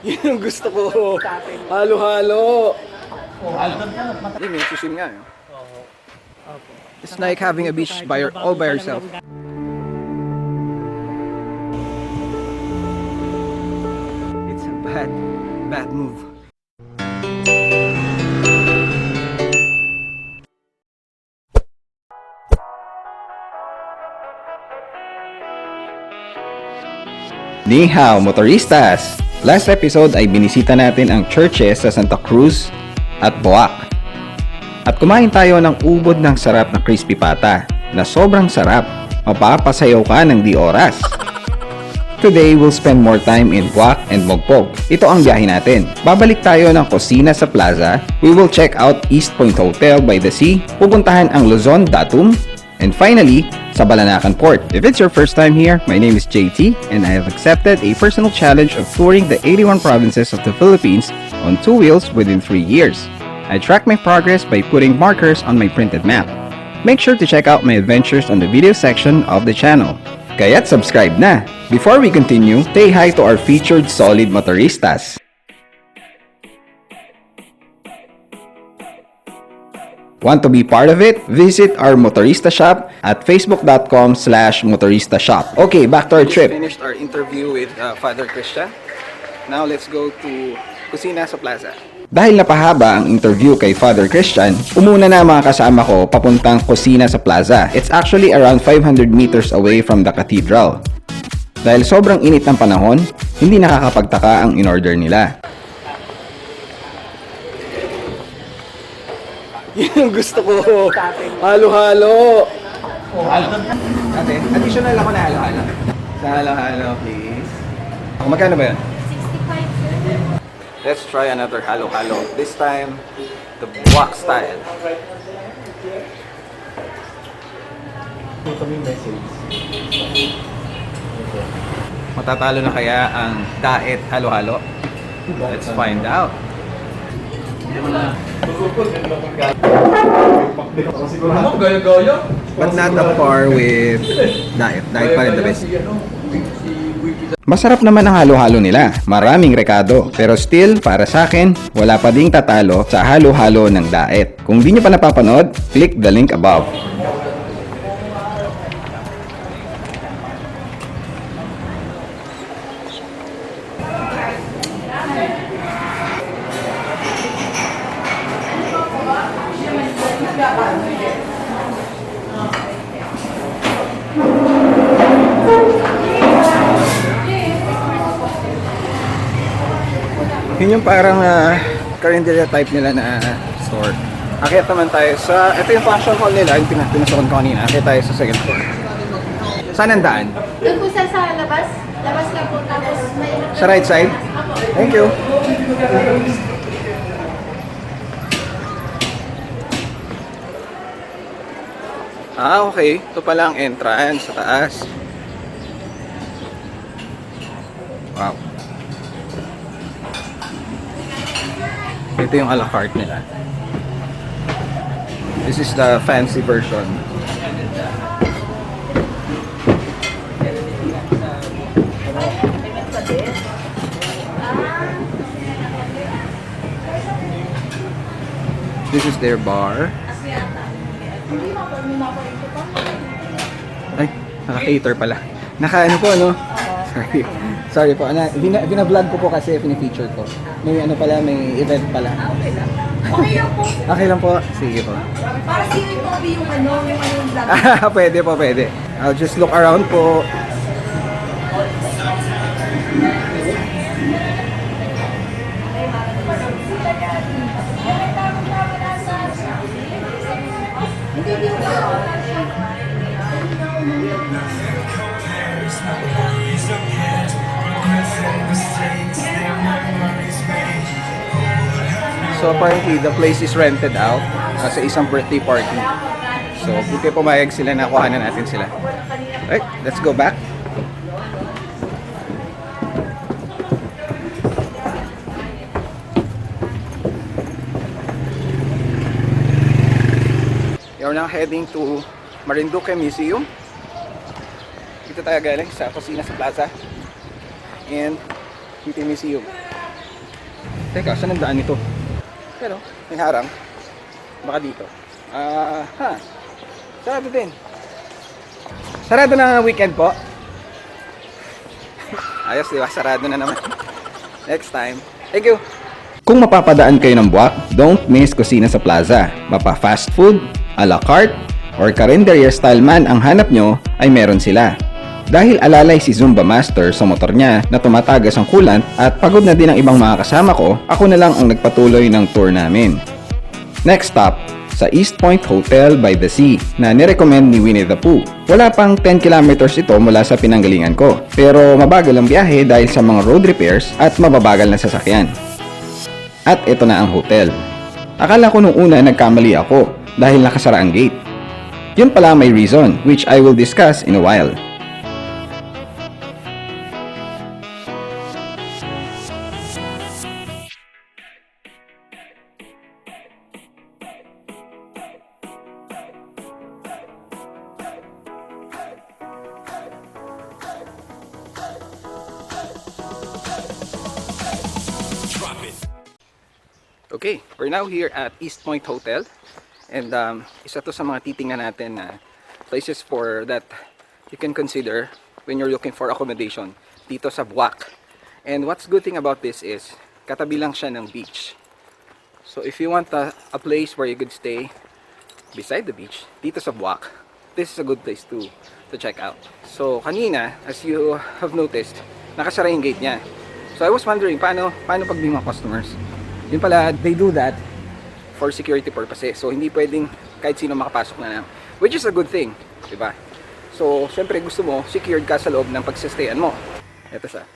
Yun ang gusto ko. Halo-halo. Hindi, may susim nga. It's like having a beach all by yourself. It's a bad move. Ni hao, motoristas! Last episode ay binisita natin ang churches sa Santa Cruz at Boac. At kumain tayo ng ubod ng sarap na crispy pata na sobrang sarap. Mapapasayaw ka ng di oras. Today, we'll spend more time in Boac and Mogpog. Ito ang biyahe natin. Babalik tayo ng kusina sa plaza. We will check out East Point Hotel by the Sea. Pupuntahan ang Luzon Datum. And finally, sa Balanacan Port. If it's your first time here, my name is JT and I have accepted a personal challenge of touring the 81 provinces of the Philippines on 2 wheels within 3 years. I track my progress by putting markers on my printed map. Make sure to check out my adventures on the video section of the channel. Kaya't subscribe na! Before we continue, say hi to our featured solid motoristas. Want to be part of it? Visit our MoTourista Shop at facebook.com/Motourista Shop. Okay, back to our trip. We finished our interview with Father Christian. Now let's go to Kusina sa Plaza. Dahil napahaba ang interview kay Father Christian, umuna na mga kasama ko papuntang Kusina sa Plaza. It's actually around 500 meters away from the cathedral. Dahil sobrang init ng panahon, hindi nakakapagtaka ang in-order nila. Yun ang gusto ko. Halo-halo. Ate, additional ako na halo-halo. Sa halo-halo, please. Magkano ba yan? 65. Let's try another halo-halo. This time, the Boac style. Ito may message. Matatalo na kaya ang diet halo-halo? Let's find out. But not up par with diet. Diet pa rin the best. Masarap naman ang halo-halo nila. Maraming rekado. Pero still, para sa akin, wala pa ding tatalo sa halo-halo ng diet. Kung di nyo pa napapanood, click the link above. Yun yung parang carinderia type nila na store. Akit naman tayo sa, ito yung function hall nila, yung pinasukan ko kanina. Akit tayo sa second floor. Saan ang daan? Doon po sa labas. Labas lang po, tapos may... Sa right side? Thank you. Okay. Ito pala ang entrance sa taas. Wow. Ito yung a la carte nila. This is the fancy version. This is their bar. Ay, naka-cater pala. Naka-ano po, no? Sorry. Sorry po. Bina-vlog ko po kasi pini-feature ko. May ano pala, may event pala. Okay lang. Okay lang po. Okay lang po. Sige po. Para sino yung vlog. Pwede po, pwede. I'll just look around po. So apparently the place is rented out sa isang birthday party. So buti pumayag sila na kuhanan natin sila. Alright, let's go back. You're now heading to Marinduque Museum. Dito tayo galing sa Kusina sa Plaza and City Museum. Teka, saan ang daan ito? Pero, may harang. Baka dito. Sarado din. Sarado na weekend po. Ayos, di ba? Sarado na naman. Next time. Thank you. Kung mapapadaan kayo ng Buwak, don't miss kusina sa plaza. Mapa fast food, a la carte, or carinderia style man ang hanap nyo, ay meron sila. Dahil alalay si Zumba Master sa motor niya na tumatagas ang coolant at pagod na din ang ibang mga kasama ko, ako na lang ang nagpatuloy ng tour namin. Next stop, sa East Point Hotel by the Sea na nirecommend ni Winnie the Pooh. Wala pang 10 kilometers ito mula sa pinanggalingan ko, pero mabagal ang biyahe dahil sa mga road repairs at mababagal na sasakyan. At ito na ang hotel. Akala ko nung una nagkamali ako dahil nakasara ang gate. Yun pala may reason, which I will discuss in a while. Okay, we're now here at East Point Hotel. And isa to sa mga titingnan natin na places for that you can consider when you're looking for accommodation dito sa Buwak. And what's good thing about this is katabi lang siya ng beach. So if you want a place where you could stay beside the beach dito sa Buwak, this is a good place to check out. So kanina, as you have noticed, nakasara yung gate niya. So I was wondering paano pag may mga customers. Yun pala, they do that for security purposes. So hindi pwedeng kahit sino makapasok na lang, which is a good thing, diba? So syempre gusto mo secured ka sa loob ng pagsistayan mo. Ito siya.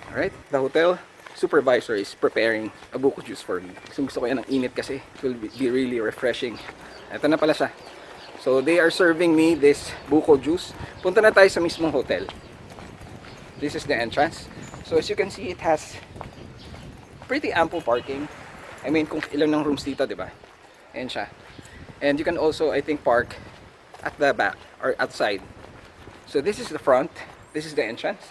Alright, the hotel supervisor is preparing a buko juice for me. Gusto ko yan ng init kasi it will be really refreshing. Ito na pala siya. So they are serving me this buko juice. Punta na tayo sa mismong hotel. This is the entrance. So as you can see, it has pretty ample parking. I mean, kung ilan ng rooms dito, di ba? Ayan siya. And you can also, I think, park at the back or outside. So this is the front. This is the entrance.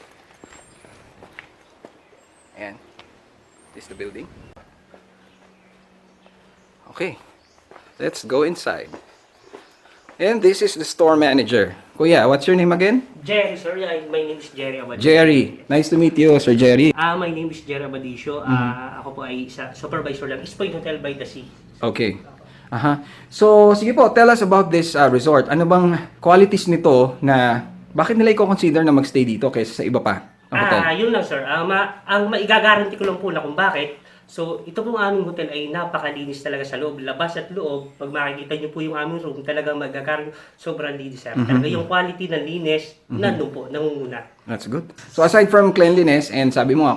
And this is the building. Okay, let's go inside. And this is the store manager. Kuya, what's your name again? Jerry, sir. My name is Jerry Abadisio. Jerry. Nice to meet you, Sir Jerry. My name is Jerry Abadisio. Ako po ay isa supervisor lang. East Point Hotel by the Sea. Okay. So, sige po, tell us about this resort. Ano bang qualities nito na bakit nila i-consider na magstay dito kaysa sa iba pa? Yun lang, sir. Ang maigagaranti ko lang po na kung bakit. So, ito pong aming hotel ay napakalinis talaga sa loob. Labas at loob, pag makikita nyo po yung aming room, talagang magagaranti sobrang linis, sir. Talaga yung quality ng linis, nandun po, nangunguna. That's good. So, aside from cleanliness, and sabi mo,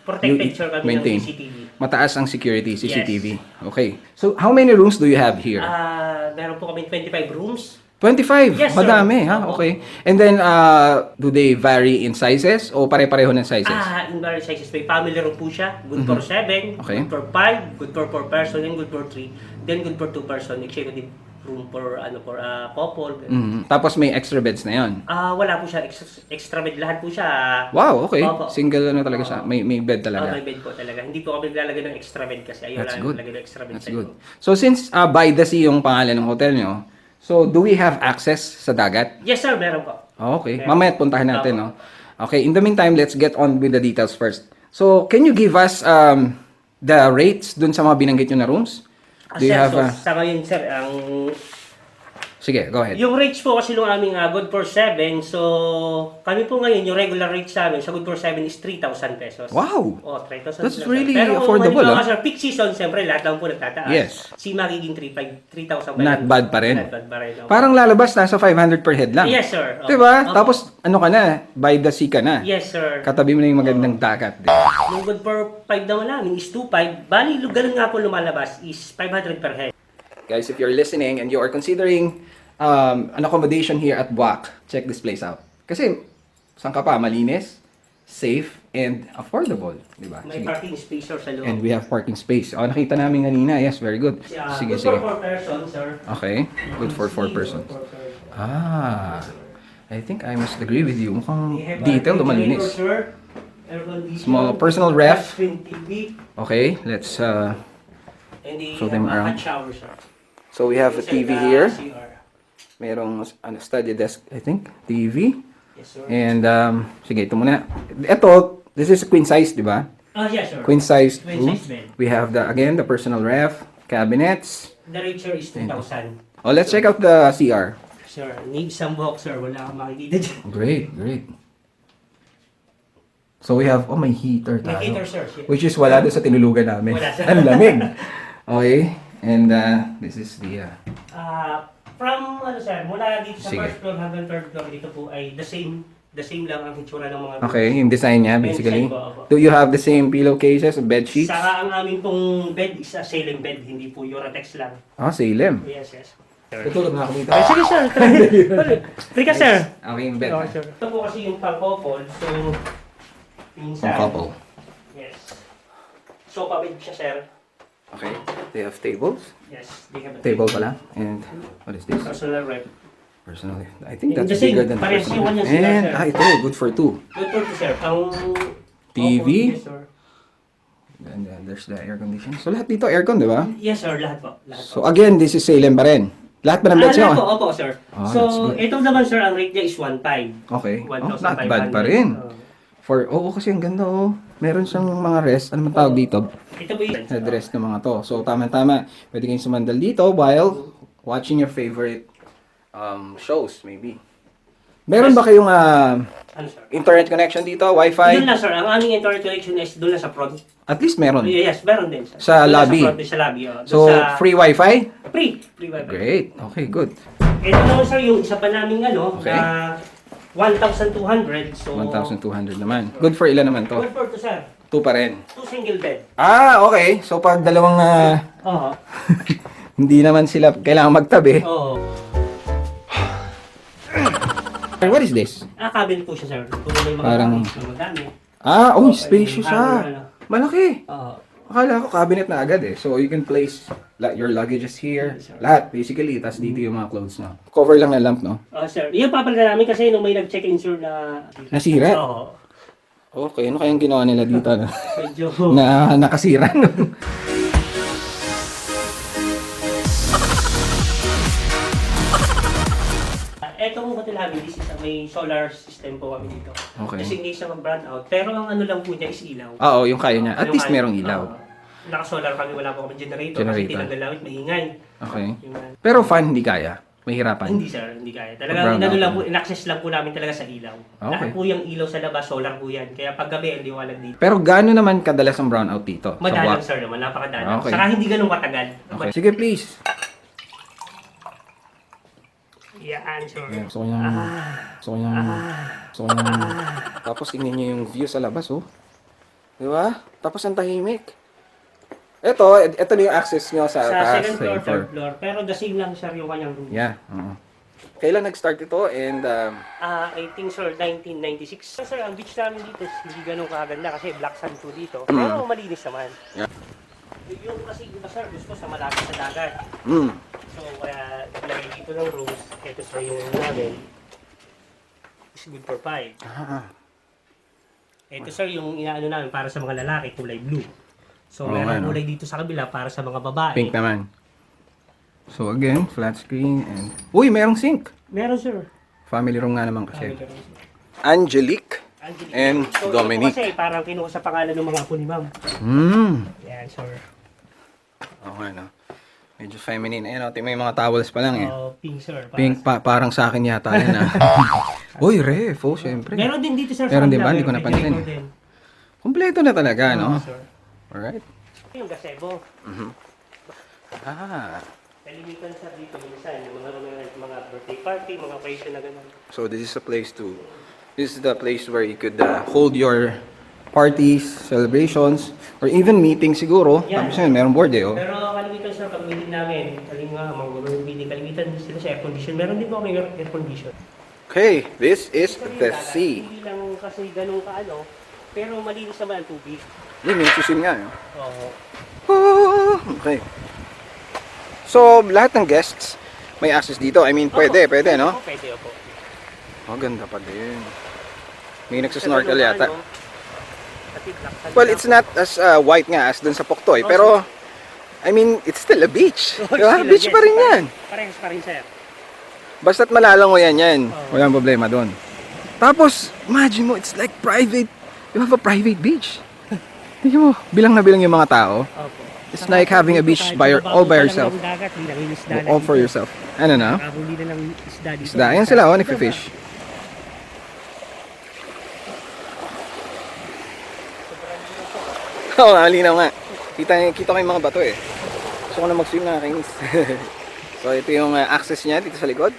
protected, sir, kami ng CCTV. Mataas ang security, CCTV. Yes. Okay. So, how many rooms do you have here? Meron po kami 25 rooms. 25? Yes, sir. Madami, ha? Okay. And then, do they vary in sizes o pare-pareho ng sizes? In various sizes. May family room po siya. Good for 7, Okay. good for 5, good for 4 person, and good for 3. Then good for 2 person. Executive room for couple. Tapos may extra beds na yon. Wala po siya. Extra bed. Lahat po siya. Wow, okay. Opo. Single talaga siya. May bed talaga. May bed po talaga. Hindi po kami naglalagay ng extra bed kasi ayaw That's lang good. naglalagay ng extra bed. That's good. So, since by the sea yung pangalan ng hotel nyo, so, do we have access sa dagat? Yes, sir. Meron po. Okay. Meron. Mamaya puntahan natin, no? Okay, in the meantime, let's get on with the details first. So, can you give us the rates dun sa mga binanggit nyo na rooms? Do you Sir, have... sa ngayon, sir, ang Sige, go ahead. yung rates po kasi nung aming good for 7, so kami po ngayon, yung regular rate sa amin sa good for 7 is 3,000 pesos. Wow! 3,000. That's lang, really sir. Pero affordable, Pero sir, peak season, siyempre, lahat lang po nagtataas. Yes. Si magiging 3,000 Not bad pa rin. Not bad pa rin. Parang lalabas, nasa 500 per head lang. Yes, sir. Diba? Tapos, ano ka na? By the sea ka na. Yes, sir. Katabi mo na yung magandang dagat. Diba? Yung good for 5 naman namin is 2,500. Bali, ganun nga po lumalabas is 500 per head. Guys, if you're listening and you are considering an accommodation here at Buwak, check this place out. Kasi, saan ka pa? Malinis, safe, and affordable. Diba? May parking space, sir, sa loob. And we have parking space. Nakita namin kanina. Yes, very good. Sige, good sige. for 4 person, sir. Okay. Good for 4 persons. I think I must agree with you. Mukhang detailed o malinis. air condition, Small personal ref. touchscreen TV, Okay, let's and the show them around. hot shower, sir. So we have a Sir, TV the here. CR. Merong study desk, I think, TV. Yes, sir. And sige, ito muna. Ito, this is queen size, di ba? Oh, yes, sir. Queen size Queen room. size bed. We have the personal ref, cabinets. The rate, sir, is 2,000. Oh, let's check out the CR. Sir, need some box, sir. Wala kang makikita dyan. Great, great. So we have, may heater tayo. May heater, sir. Which is wala doon sa tinulugan namin. Wala, sir. Ang lamig. Okay. And this is the... From, sir, mula dito sa Sige. first floor hanggang third floor, dito po ay the same lang ang itsura ng mga Okay, yung design niya basically. Design po, opo. Do you have the same pillowcases, bed sheets? Saka ang amin pong bed is a ceiling bed, hindi po Uratex lang. Salem. Yes, yes. Tutulog na ako dito. Ay, sige, sir. Trika, sir. Okay, yung bed. Okay, sir. Ito po kasi yung pang-couple, so, minsan. Pang couple. Yes. Sofa bed siya, sir. Okay. They have tables. Yes, they have a Table pala. And what is this? personal rep. Personally. I think And that's the same, bigger than parehas personal. yung kanyang sila, And, sir. ito, good for two. Good for to, sir. Pang TV. Yes, sir. And there's the air condition. So lahat dito aircon, di ba? Yes, sir. Lahat po. Lahat po. So again, this is Salem pa rin. Lahat ba ng beds nyo? Lahat po. Opo, sir. That's So, good. ito naman, sir, ang rate niya is 1.5. Okay. Oh, 1,500. not bad pa rin. Kasi ang ganda Meron siyang mga rest. Ano man tawag dito? Ito po yun. Headrest ng mga to. So tama-tama. Pwede kayong sumandal dito while watching your favorite shows maybe. Meron ba kayong Ano, sir? internet connection dito? Wi-Fi? Doon lang, sir. Ang aming internet connection is doon lang sa front. At least meron. Yes, meron din, sir. Sa Doon lang lobby? Sa front, sa lobby. Oh. Doon So sa... free Wi-Fi? Free. Free wifi. Great. Okay, good. Ito naman, sir, yung isa pa naming Okay. na 1,200. So, 1,200 naman. Good for ilan naman to? good for to, sir. 2 pa rin. 2 single bed. Okay. So pag dalawang Oo. hindi naman sila kailangan magtabi. Oo. What is this? Cabin po siya, sir. Kung may mga Parang- gamit na magamit. Spacious Malaki. Oo. Akala ko cabinet na agad So you can place your luggages here. Lahat, basically. Tapos dito yung mga clothes na. Cover lang na lamp, no? Sir. Iyan papalitan namin kasi nung may nag-check-in, sir, na... Nasira? Oo. Okay, ano kayang ginawa nila dito? No? Medyo... na nakasira, no? Etong hotel namin, this is may solar system po kami dito. Okay. Kasi hindi siya mag-brand out. Pero ang ano lang po niya is ilaw. Yung kaya niya. At Yung least kaya- merong ilaw. Oo. Naka-solar kami, wala po kami generator. Generator. Kasi tinagalawit, maingay. Okay. Yung, Pero fan, hindi kaya. Mahirapan. hindi, sir, hindi kaya. Pag Talagang brown inano out lang na. po, in-access lang po namin talaga sa ilaw. Okay. Lahat po yung ilaw sa labas, solar po yan. Kaya pag gabi, hindi walang dito. Pero gaano naman kadalas ang brownout dito? Sa Madalang, buwak? sir, naman. Napakadalang. Okay. Saka hindi ganun katagal. Okay. Sige, please. Yan, sir. Gusto ko niyang... Tapos tingnan niyo yung view sa labas, Di ba? Tapos ang tahimik. Ito na yung access niyo sa Sa taas. second floor, third floor. Pero the same lang, sir, yung kanyang room. Yeah. Kailan nag-start ito? And I think, sir, 1996. Sir, ang beach namin dito, hindi ganun kaganda kasi black sand po dito. Mm. Pero malinis naman. Yeah. Yung kasi iba, sir, gusto sa malapit sa dagat. So, kaya naglagay dito ng rooms. Ito, sir, yung namin. It's good for 5. Ito, sir, yung inaano namin para sa mga lalaki, kulay blue. So, meron kulay dito sa kabila para sa mga babae. pink naman. So again, flat screen and... Uy, merong sink! Meron, sir. Family room nga naman kasi. Meron, sir. Angelique Angelique. and So, Dominic. ito kasi parang kinuha sa pangalan ng mga apo ni ma'am. Yan, sir. Okay, no? Medyo feminine. May mga towels pa lang Pink, sir. Pink, parang sa akin yata yan Uy, ref. Syempre. Meron din dito, sir. Meron sa din ba? kabila, Hindi ko may napansin. generator din. Kompleto na talaga, no? Sir. Alright. Yung gazebo. Kalimitan, sir, dito minsan. Yung mga birthday party, mga occasion na gano'n. So this is the place where you could hold your parties, celebrations, or even meetings siguro. Yeah. Tapos yun, meron board Pero kalimitan, sir, pag meeting namin, mga government meeting, kalimitan sila sa air condition. Meron din po kami air condition. Okay, this is the sea. Hindi lang kasi ganun kaano, pero malinis naman ang tubig. Yun, may susim nga. Oo. Okay. So, lahat ng guests may access dito. I mean, pwede, no? Oo, pwede, opo. Ganda pa din. May nagsasnorkel yata. Well, it's not as white nga as dun sa Poktoy, pero I mean, it's still a beach. Diba? Beach pa rin yan. Parehas pa rin, sir. Basta't malalangoyan yan. Walang problema dun. Tapos, imagine mo, it's like private. You have a private beach. Tingnan mo, bilang na bilang yung mga tao. Opo. It's like having a beach all by yourself. Dagat, All for yourself. Ano na? Nakahuli na ng isda dito. Isda. Ayan sila, nagfifish. Oo, malinaw nga. Kita ko yung mga bato eh. Gusto ko na mag-swim, nakakainis. So, ito yung access niya dito sa likod.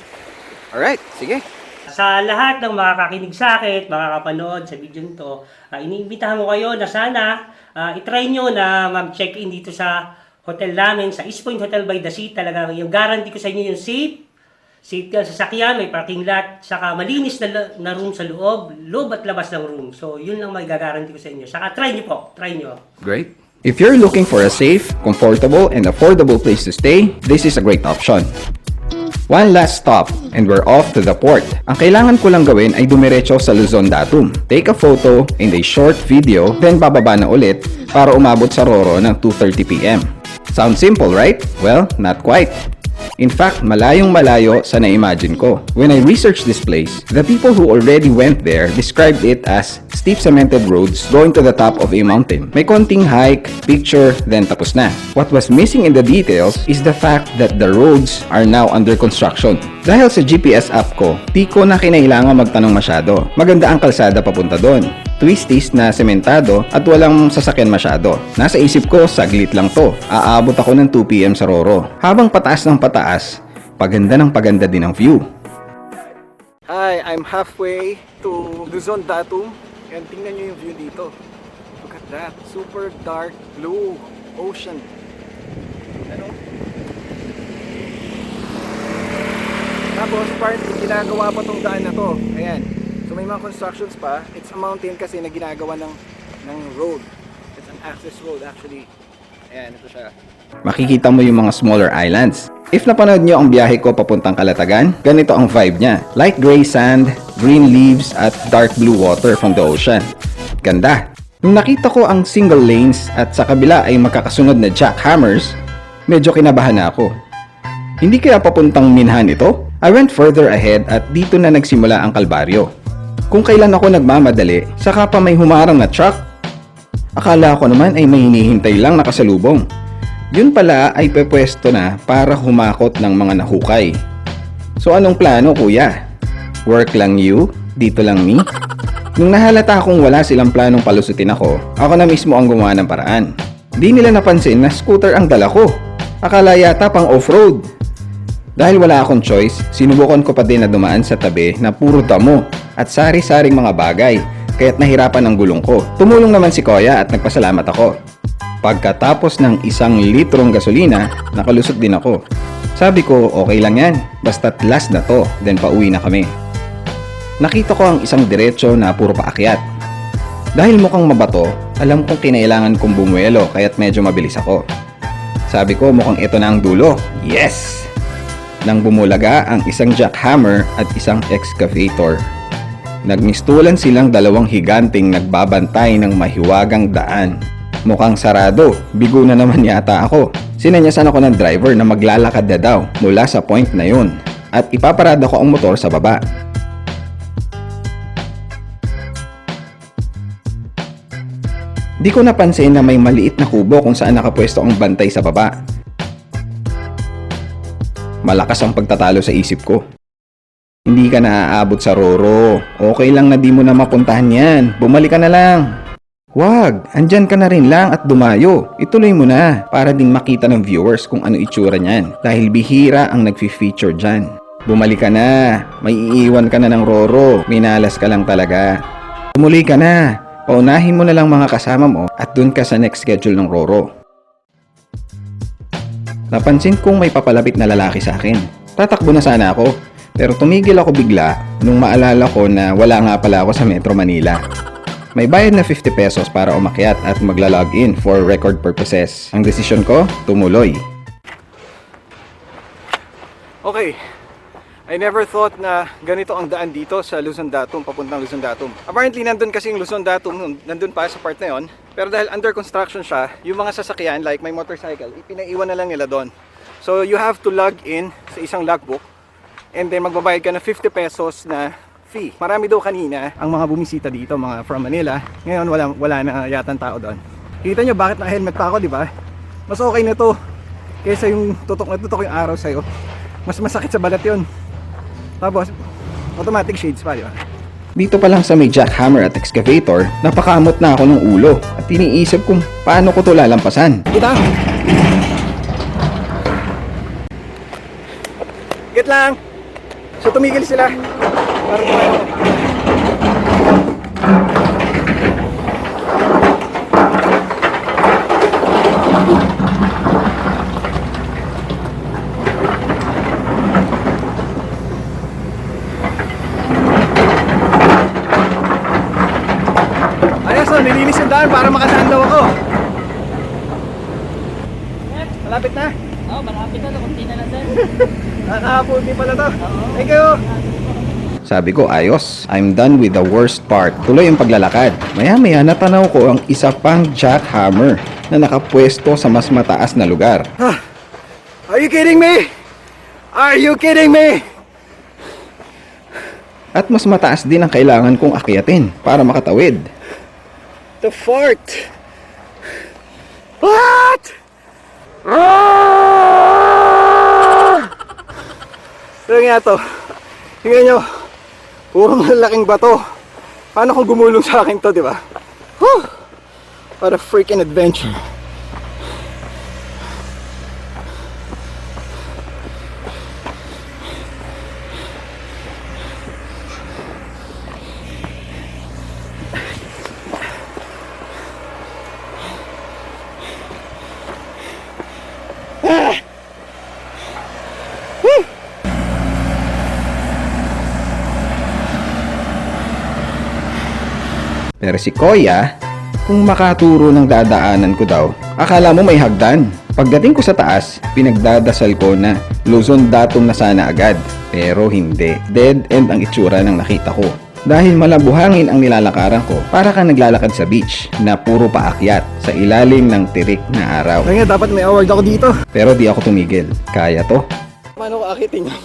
Alright, sige. Sa lahat ng makakakinig sa akin, makakapanood sa video nito, iniimbitahan ko kayo na sana itry nyo na mag-check-in dito sa hotel namin, sa East Point Hotel by the Sea. Talagang yung guarantee ko sa inyo yung safe ka sa sasakyan, may parking lot, saka malinis na room sa loob at labas ng room. So, yun lang may gagaranti ko sa inyo. Saka try nyo po, try nyo. Great. If you're looking for a safe, comfortable, and affordable place to stay, this is a great option. One last stop, and we're off to the port. Ang kailangan ko lang gawin ay dumiretso sa Luzon Datum. Take a photo and a short video, then bababa na ulit para umabot sa Roro ng 2:30 PM. Sounds simple, right? Well, not quite. In fact, malayong malayo sa na-imagine ko. When I researched this place, the people who already went there described it as steep cemented roads going to the top of a mountain. May konting hike, picture, then tapos na. What was missing in the details is the fact that the roads are now under construction. Dahil sa GPS app ko, di ko na kinailangan magtanong masyado. Maganda ang kalsada papunta doon. Twisties na sementado at walang sasakyan masyado. Nasa isip ko, saglit lang to. Aabot ako ng 2 PM sa Roro. Habang pataas ng pataas, paganda ng paganda din ang view. Hi, I'm halfway to Luzon Datum. And tingnan nyo yung view dito. Look at that. Super dark blue ocean. Ano? Tapos, apparently, ginagawa pa tong daan na to. Ayan. So may mga constructions pa. It's a mountain kasi na ginagawa ng road. It's an access road actually. Ayan, ito siya. Makikita mo yung mga smaller islands. If napanood nyo ang biyahe ko papuntang Kalatagan, ganito ang vibe niya. Light gray sand, green leaves, at dark blue water from the ocean. Ganda. Nung nakita ko ang single lanes at sa kabila ay magkakasunod na jackhammers, medyo kinabahan na ako. Hindi kaya papuntang Minhan ito? I went further ahead at dito na nagsimula ang kalbaryo. Kung kailan ako nagmamadali, saka pa may humarang na truck. Akala ko naman ay may hinihintay lang nakasalubong. Yun pala ay pepwesto na para humakot ng mga nahukay. So anong plano, kuya? Work lang you? Dito lang me? Nung nahalata akong wala silang planong palusutin ako na mismo ang gumawa ng paraan. Di nila napansin na scooter ang dala ko. Akala yata pang off-road. Dahil wala akong choice, sinubukan ko pa din na dumaan sa tabi na puro damo at sari-saring mga bagay, kaya't nahirapan ang gulong ko. Tumulong naman si Kuya at nagpasalamat ako. Pagkatapos ng 1 litrong gasolina, nakalusot din ako. Sabi ko, okay lang yan, basta't last na to, then pauwi na kami. Nakita ko ang isang diretso na puro paakyat. Dahil mukhang mabato, alam kong kinailangan kong bumuelo kaya't medyo mabilis ako. Sabi ko, mukhang ito na ang dulo. Yes! Nang bumulaga ang isang jackhammer at isang excavator. Nagmistulan silang dalawang higanting nagbabantay ng mahiwagang daan. Mukhang sarado, bigo na naman yata ako. Sinanyasan ako ng driver na maglalakad na daw mula sa point na yun at ipaparada ko ang motor sa baba. Di ko napansin na may maliit na kubo kung saan nakapwesto ang bantay sa baba. Malakas ang pagtatalo sa isip ko. Hindi ka na aabot sa Roro. Okay lang na di mo na mapuntahan yan. Bumalik ka na lang. Wag, andyan ka na rin lang at dumayo. Ituloy mo na para din makita ng viewers kung ano itsura niyan. Dahil bihira ang nagfi-feature dyan. Bumalik ka na. May iiwan ka na ng Roro. Minalas ka lang talaga. Tumuloy ka na. Paunahin mo na lang mga kasama mo at dun ka sa next schedule ng Roro. Napansin kong may papalapit na lalaki sa akin. Tatakbo na sana ako, pero tumigil ako bigla nung maalala ko na wala nga pala ako sa Metro Manila. May bayad na 50 pesos para umakyat at magla-login for record purposes. Ang desisyon ko, tumuloy. Okay, I never thought na ganito ang daan dito sa Luzon Datum, papuntang Luzon Datum. Apparently, nandun kasi yung Luzon Datum, nandun pa sa part na yon. Pero dahil under construction siya, yung mga sasakyan, like my motorcycle, ipinaiwan na lang nila doon. So, you have to log in sa isang logbook and then magbabayad ka ng 50 pesos na fee. Marami daw kanina ang mga bumisita dito, mga from Manila. Ngayon, wala na yatang tao doon. Kita nyo bakit naka-helmet pa ako, di ba? Mas okay na to kaysa yung tutok na tutok yung araw sa'yo. Mas masakit sa balat yun. Tapos, automatic shades pa, di ba? Dito pa lang sa may jackhammer at excavator, napakamot na ako ng ulo at iniisip kung paano ko to lalampasan. Kita! Git lang! So tumigil sila para tumayo. Ayos, so nilinis yung daan para makadaan daw ako. Malapit na? Oo, malapit na. Kunti na lang din. Nakakapunti pala to. Thank you! Sabi ko, ayos. I'm done with the worst part. Tuloy ang paglalakad. Maya-maya natanaw ko ang isa pang jackhammer na nakapwesto sa mas mataas na lugar. Are you kidding me? Are you kidding me? At mas mataas din ang kailangan kong akyatin para makatawid. The fart! What? Ano nga to? Tingnan nyo, puro malaking bato. Paano kung gumulong sa akin to, di ba? Whew! What a freaking adventure. Pero si Koya, kung makaturo ng dadaanan ko daw, akala mo may hagdan. Pagdating ko sa taas, pinagdadasal ko na Luzon Datum na sana agad. Pero hindi. Dead end ang itsura ng nakita ko. Dahil malabuhangin ang nilalakaran ko, para kang naglalakad sa beach na puro paakyat sa ilalim ng tirik na araw. Kaya nga, dapat may award ako dito. Pero di ako tumigil. Kaya to. Paano ko akitin yan?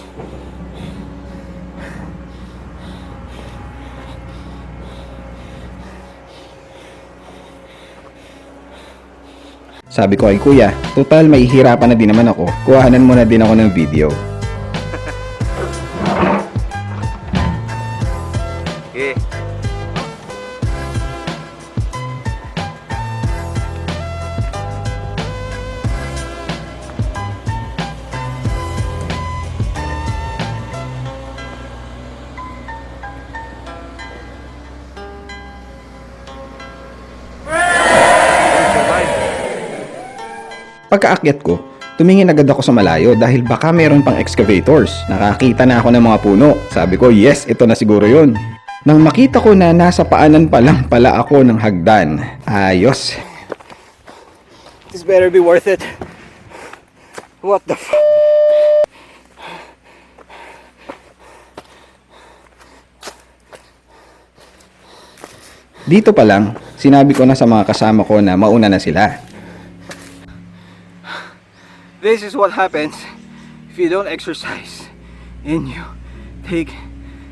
Sabi ko ay kuya, total may hirapan na din naman ako. Kuhanan mo na din ako ng video. Okay. Pagkaakyat ko, tumingin agad ako sa malayo dahil baka meron pang excavators. Nakakita na ako ng mga puno. Sabi ko, yes, ito na siguro yun. Nang makita ko na nasa paanan pa lang pala ako ng hagdan. Ayos. This better be worth it. What the f... Dito pa lang, sinabi ko na sa mga kasama ko na mauna na sila. This is what happens if you don't exercise and you take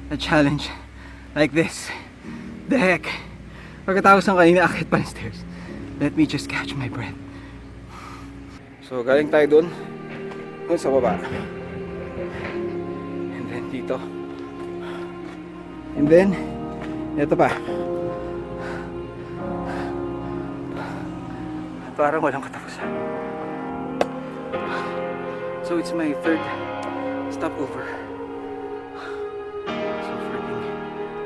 a challenge like this. The heck? Pagkatapos ng kanina, akit pa ng stairs. Let me just catch my breath. So, galing tayo dun sa baba. And then dito. And then, ito pa. Parang walang katapusan. So it's my third stopover. So freaking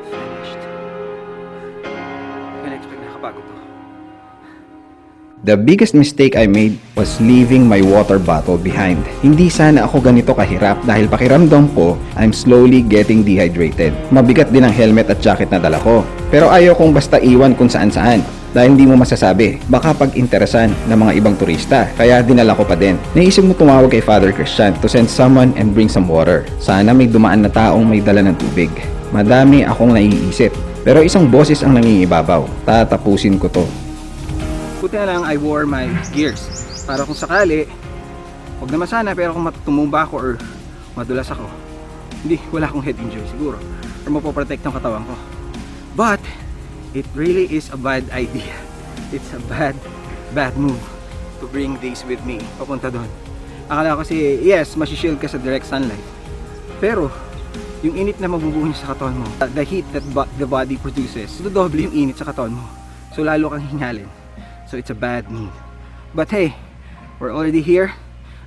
finished. Can't expect nakapagod to. The biggest mistake I made was leaving my water bottle behind. Hindi sana ako ganito kahirap dahil pakiramdam ko I'm slowly getting dehydrated. Mabigat din ang helmet at jacket na dala ko. Pero ayaw kong basta iwan kung saan saan. dahil hindi mo masasabi, baka pag-interesan ng mga ibang turista, kaya dinala ko pa din. Naisip mo tumawag kay Father Christian to send someone and bring some water. Sana may dumaan na taong may dala ng tubig. Madami akong naiisip, pero isang boses ang nangingibabaw. Tatapusin ko to. Buti na lang I wore my gears para kung sakali, huwag naman sana, pero kung tumumba ako or madulas ako, hindi, wala akong head injury siguro or mapoprotect ang katawan ko. But it really is a bad idea. It's a bad move to bring these with me papunta doon. Akala ko kasi, yes, masishield ka sa direct sunlight, pero yung init na mabubuo niya sa katawan mo, the heat that the body produces, dodoble yung init sa katawan mo, so lalo kang hingalin. So it's a bad move. But hey, we're already here,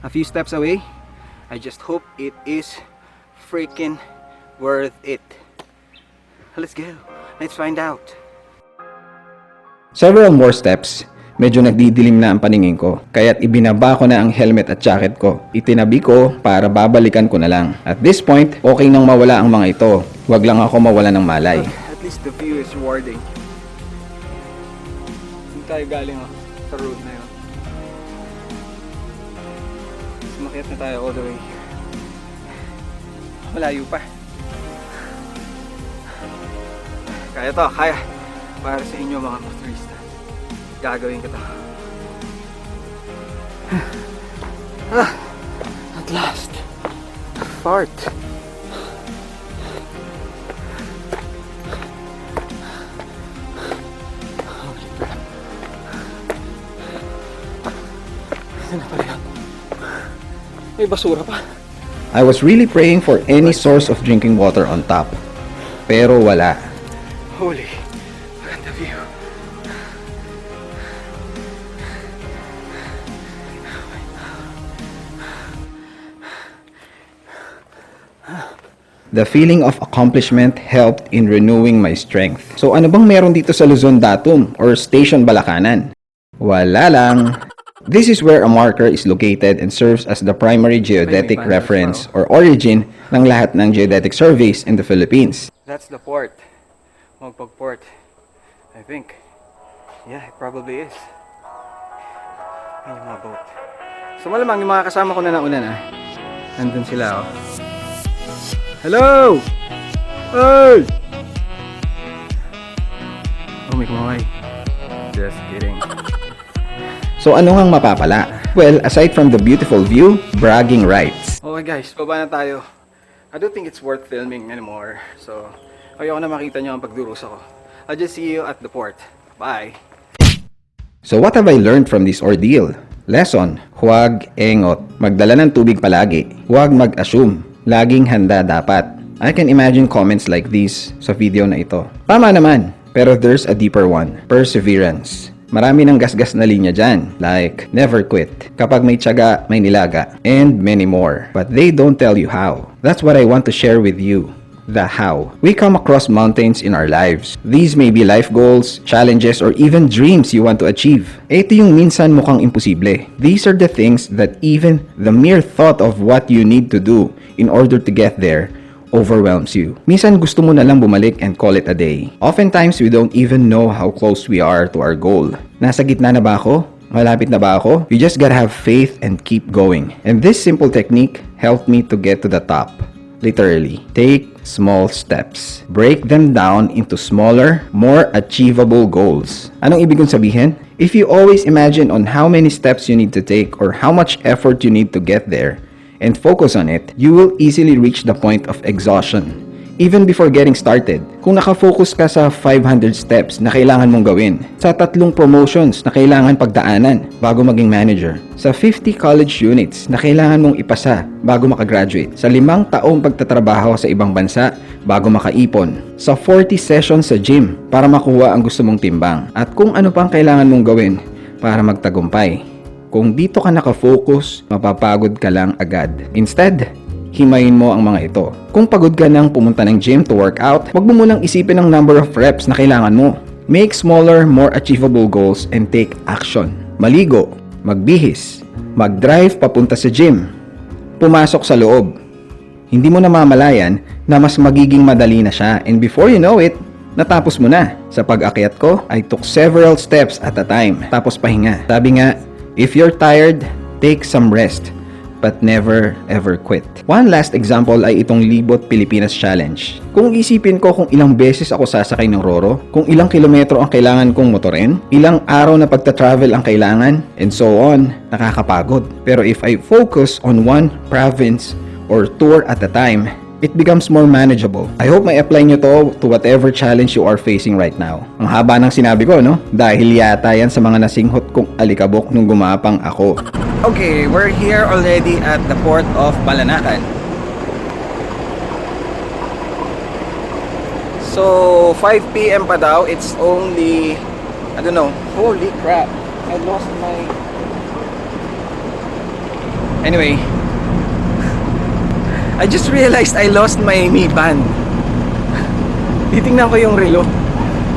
a few steps away. I just hope it is freaking worth it. Let's go. Let's find out. Several more steps, medyo nagdidilim na ang paningin ko, kaya't ibinaba ko na ang helmet at jacket ko. Itinabi ko para babalikan ko na lang. At this point, okay nang mawala ang mga ito. Huwag lang ako mawala ng malay. At least the view is rewarding. Hindi tayo galing sa road na yun. Sumakyat na tayo all the way here. Malayo pa. Kaya to, kaya. Para sa inyo mga motorista, gagawin ko to. At last, the fart. Holy crap. Saan na pala yun? May basura pa. I was really praying for any source of drinking water on top. Pero wala. Holy, maganda view. The feeling of accomplishment helped in renewing my strength. So ano bang meron dito sa Luzon Datum or Station Balakanan? Wala lang. This is where a marker is located and serves as the primary geodetic reference or origin ng lahat ng geodetic surveys in the Philippines. That's the port. Magpag port. I think. Yeah, it probably is. Ay, yung mga boat. So malamang yung mga kasama ko na nauna na. Nandun sila, oh. Hello! Hey! Oh, may kumaway. Just kidding. So ano ngang mapapala? Well, aside from the beautiful view, bragging rights. Okay guys, baba na tayo. I don't think it's worth filming anymore. So, ayoko na makita nyo ang pagdurusa ko. I'll just see you at the port. Bye! So what have I learned from this ordeal? Lesson, huwag engot. Magdala ng tubig palagi. Huwag mag-assume. Laging handa dapat. I can imagine comments like these sa video na ito. Tama naman, pero there's a deeper one. Perseverance. Marami ng gasgas na linya dyan, like never quit. Kapag may tiyaga, may nilaga, and many more. But they don't tell you how. That's what I want to share with you. The how. We come across mountains in our lives. These may be life goals, challenges, or even dreams you want to achieve. Ito yung minsan mukhang imposible. These are the things that even the mere thought of what you need to do in order to get there overwhelms you. Minsan gusto mo na lang bumalik and call it a day. Oftentimes we don't even know how close we are to our goal. Nasa gitna na ba ako? Malapit na ba ako? You just gotta have faith and keep going. And this simple technique helped me to get to the top. Literally, take small steps. Break them down into smaller, more achievable goals. Anong ibig kong sabihin? If you always imagine on how many steps you need to take or how much effort you need to get there and focus on it, you will easily reach the point of exhaustion. Even before getting started, kung nakafocus ka sa 500 steps na kailangan mong gawin, sa 3 promotions na kailangan pagdaanan bago maging manager, sa 50 college units na kailangan mong ipasa bago makagraduate, sa 5 taong pagtatrabaho sa ibang bansa bago makaipon, sa 40 sessions sa gym para makuha ang gusto mong timbang, at kung ano pang kailangan mong gawin para magtagumpay. Kung dito ka nakafocus, mapapagod ka lang agad. Instead, himayin mo ang mga ito. Kung pagod ka nang pumunta ng gym to work out, huwag mo munang isipin ang number of reps na kailangan mo. Make smaller, more achievable goals and take action. Maligo, magbihis, mag-drive papunta sa gym, pumasok sa loob. Hindi mo namamalayan na mas magiging madali na siya, and before you know it, Natapos mo na. Sa pag-akyat ko, I took several steps at a time. Tapos pahinga. Sabi nga, if you're tired, take some rest. But never ever quit. One last example ay itong Libot Pilipinas Challenge. Kung isipin ko kung ilang beses ako sasakay ng Roro, kung ilang kilometro ang kailangan kong motorin, ilang araw na pagta-travel ang kailangan, and so on, nakakapagod. Pero if I focus on one province or tour at a time, it becomes more manageable. I hope may apply nyo to whatever challenge you are facing right now. Ang haba ng sinabi ko, no? Dahil yata yan sa mga nasinghot kong alikabok nung gumapang ako. Okay, we're here already at the port of Balanacan. So, 5 p.m. pa daw. It's only, I don't know. Holy crap. I lost my... Anyway, I just realized I lost my Mi Band. Titingnan ko yung relo.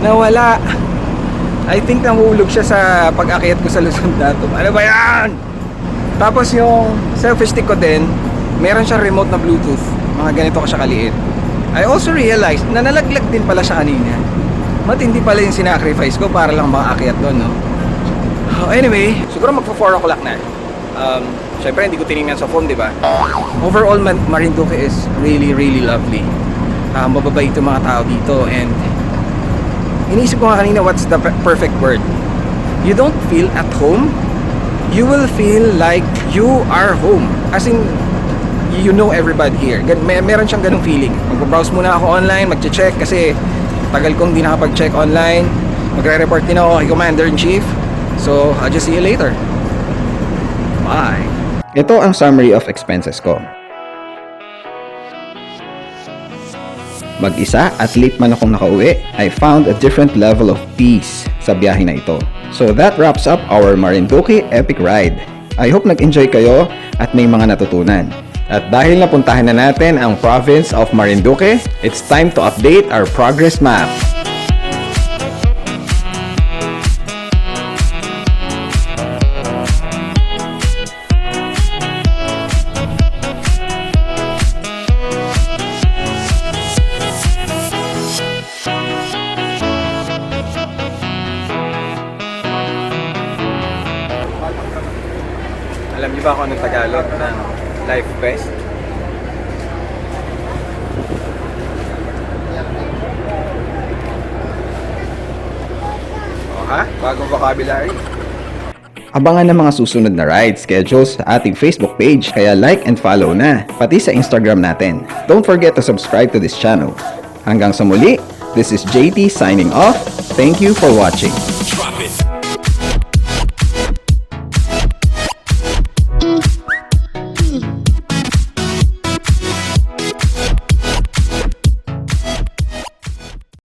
Nawala. I think nahulog siya sa pag-akyat ko sa Luzon Datum. Ano ba yan? Tapos yung selfie stick ko din, meron siyang remote na Bluetooth. Mga ganito ko siya kaliit. I also realized na nalaglag din pala siya kanina. Matindi pala yung sinacrifice ko para lang makaakyat doon, no? Anyway, siguro magpo 4 o'clock na. Siyempre hindi ko tinignan sa phone, di ba? Overall, Marinduque is really, really lovely. Mababait yung mga tao dito, and iniisip ko nga kanina, what's the perfect word? You don't feel at home. You will feel like you are home. As in, you know everybody here. Meron siyang ganung feeling. Magbabrowse muna ako online, magche-check kasi tagal kong di nakapag-check online. Magre-report din ako kay Commander-in-Chief. So, I'll just see you later. Bye. Ito ang summary of expenses ko. Mag-isa at late man akong nakauwi, I found a different level of peace sa biyahe na ito. So that wraps up our Marinduque epic ride. I hope nag-enjoy kayo at may mga natutunan. At dahil napuntahan na natin ang province of Marinduque, it's time to update our progress map. Alam niyo ba kung anong Tagalog ng life vest? Oh, ha? Bagong vocabulary. Abangan ang mga susunod na ride schedules sa ating Facebook page, kaya like and follow na, pati sa Instagram natin. Don't forget to subscribe to this channel. Hanggang sa muli, this is JT signing off. Thank you for watching. Drop it.